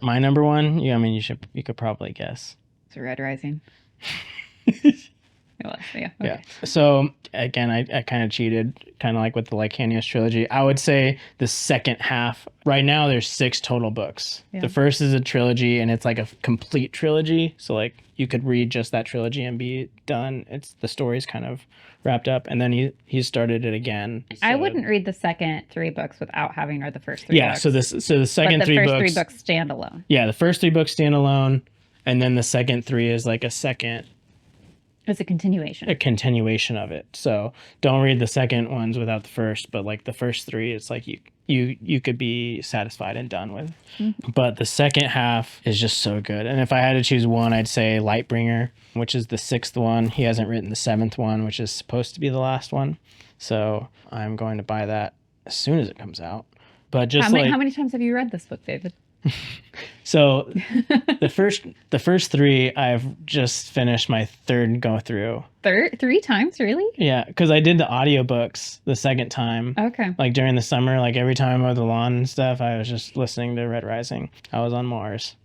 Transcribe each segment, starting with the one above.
My number one, yeah, I mean, you could probably guess. It's Red Rising. It was, yeah. Okay. Yeah. So again, I kind of cheated, kind of like with the Lycanius trilogy. I would say the second half. Right now, there's 6 total books. Yeah. The first is a trilogy, and it's like a complete trilogy. So like you could read just that trilogy and be done. It's the story's kind of wrapped up, and then he started it again. I So- wouldn't read the second 3 books without having read the first 3 Yeah. books. So the second but the 3 first books. 3 books stand alone. Yeah, the first 3 books stand alone, and then the second 3 is like a It's a continuation. of it. So don't read the second ones without the first, but like the first 3, it's like you could be satisfied and done with. Mm-hmm. But the second half is just so good. And if I had to choose one, I'd say Lightbringer, which is the 6th one. He hasn't written the 7th one, which is supposed to be the last one. So I'm going to buy that as soon as it comes out. But just how many times have you read this book, David? So the first 3, I've just finished my 3rd go through. 3 times, really? Yeah, because I did the audiobooks the second time. Okay. Like during the summer, like every time I mowed the lawn and stuff, I was just listening to Red Rising. I was on Mars.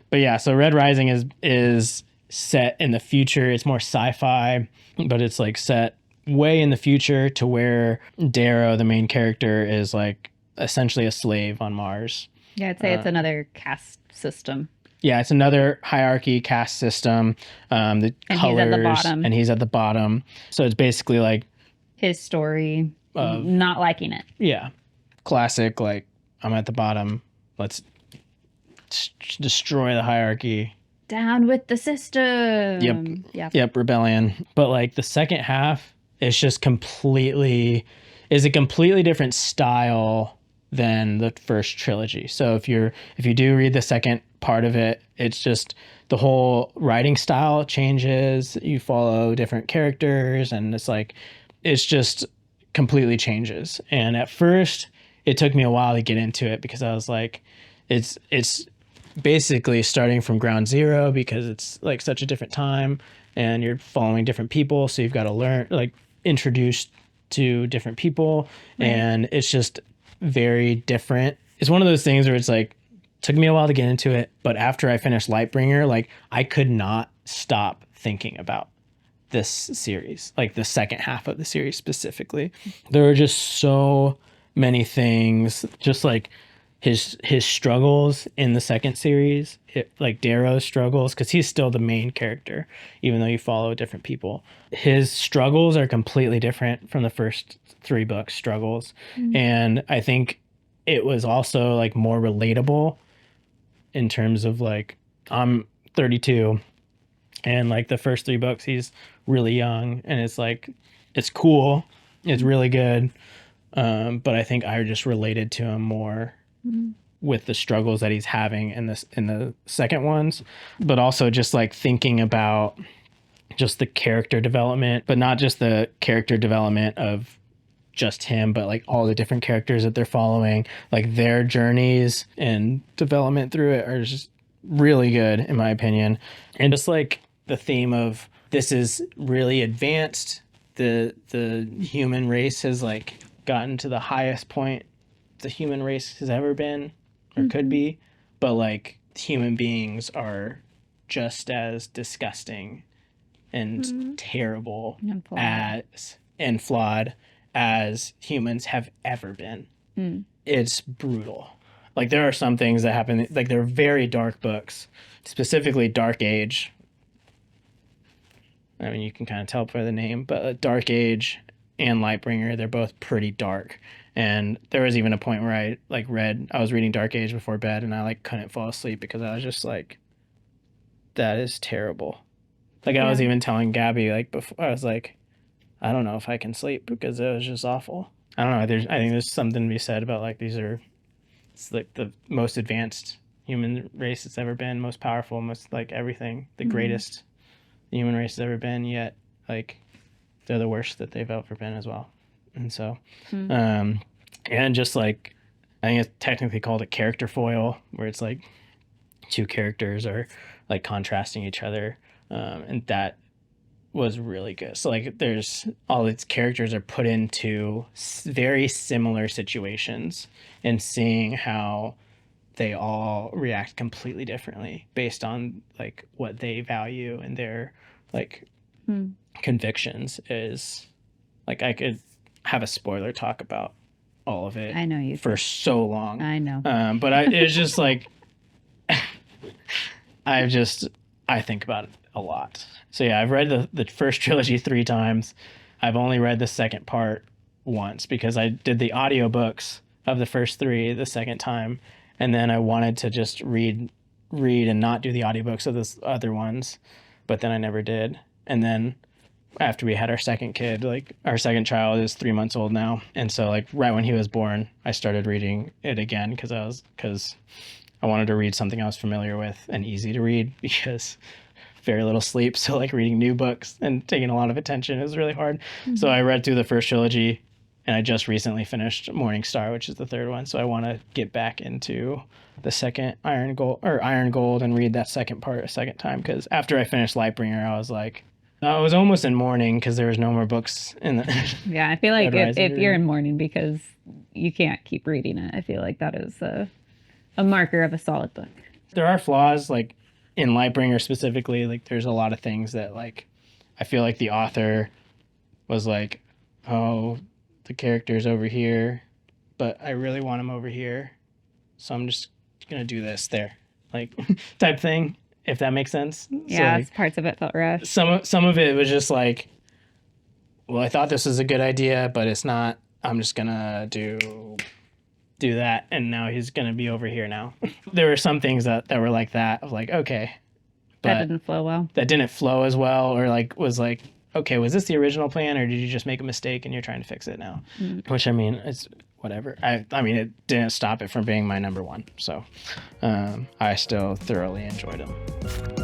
But yeah, so Red Rising is set in the future. It's more sci-fi, but it's like set way in the future to where Darrow, the main character, is like essentially a slave on Mars. Yeah, I'd say it's another caste system. Yeah, it's another hierarchy caste system. The and colors, he's at the bottom. And he's at the bottom. So it's basically like his story of not liking it. Yeah, classic. Like I'm at the bottom. Let's destroy the hierarchy. Down with the system. Yep. Rebellion. But like the second half, it's just a completely different style than the first trilogy. So if you do read the second part of it, it's just the whole writing style changes. You follow different characters, and it's just completely changes. And at first, it took me a while to get into it because I was like, it's basically starting from ground zero because it's like such a different time, and you're following different people, so you've got to learn, like, introduced to different people, right. And it's just very different. It's one of those things where it's like, took me a while to get into it, but after I finished Lightbringer, like I could not stop thinking about this series, like the second half of the series specifically. There were just so many things, just like his struggles in the second series, like Darrow's struggles, because he's still the main character, even though you follow different people. His struggles are completely different from the first 3 books struggles. Mm-hmm. And I think it was also like more relatable in terms of like, I'm 32 and like the first 3 books, he's really young, and it's like, it's cool. It's really good. But I think I just related to him more with the struggles that he's having in the second ones, but also just like thinking about just the character development, but not just the character development of just him, but like all the different characters that they're following, like their journeys and development through it are just really good in my opinion. And just like the theme of this is really advanced, the human race has like gotten to the highest point the human race has ever been or could be, but like human beings are just as disgusting and terrible and flawed as humans have ever been. It's brutal. Like there are some things that happen, like they're very dark books, specifically Dark Age. I mean, you can kind of tell by the name, but Dark Age and Lightbringer, they're both pretty dark. And there was even a point where I was reading Dark Age before bed, and I like couldn't fall asleep because I was just like, that is terrible. Like I was even telling Gabby, like before, I was like, I don't know if I can sleep because it was just awful. I don't know. I think there's something to be said about like it's like the most advanced human race that's ever been, most powerful, most like everything, the greatest the human race has ever been, yet like they're the worst that they've ever been as well. And so, and just like, I think it's technically called a character foil, where it's like 2 characters are like contrasting each other. And that was really good. So like there's all its characters are put into very similar situations and seeing how they all react completely differently based on like what they value and their like convictions. Is like I could have a spoiler talk about all of it. I know you for could. so long. I know. But it's just like I think about it a lot. So yeah, I've read the first trilogy 3 times. I've only read the second part once because I did the audiobooks of the first 3 the second time, and then I wanted to just read and not do the audiobooks of the other ones, but then I never did. And then after we had our second kid, like our second child is 3 months old now, and so like right when he was born, I started reading it again because I wanted to read something I was familiar with and easy to read because very little sleep. So like reading new books and taking a lot of attention is really hard. So I read through the first trilogy, and I just recently finished Morning Star, which is the third one. So I want to get back into the second Iron Gold and read that second part a second time. Because after I finished Lightbringer, I was like, I was almost in mourning because there was no more books in the. Yeah, I feel like Red Rising if to you're read. in mourning because you can't keep reading it, I feel like that is a marker of a solid book. There are flaws, like in Lightbringer specifically. Like there's a lot of things that like I feel like the author was like, oh, the character's over here, but I really want him over here, so I'm just gonna do this there, like type thing, if that makes sense. Yeah, So like, parts of it felt rushed. some of it was just like, well, I thought this was a good idea, but it's not. I'm just gonna do that, and now he's gonna be over here now. There were some things that were like that, of like, okay, That but didn't flow well. that didn't flow as well, or like was like, okay, was this the original plan, or did you just make a mistake and you're trying to fix it now? Which I mean, it's whatever. I mean, it didn't stop it from being my number one. So I still thoroughly enjoyed them.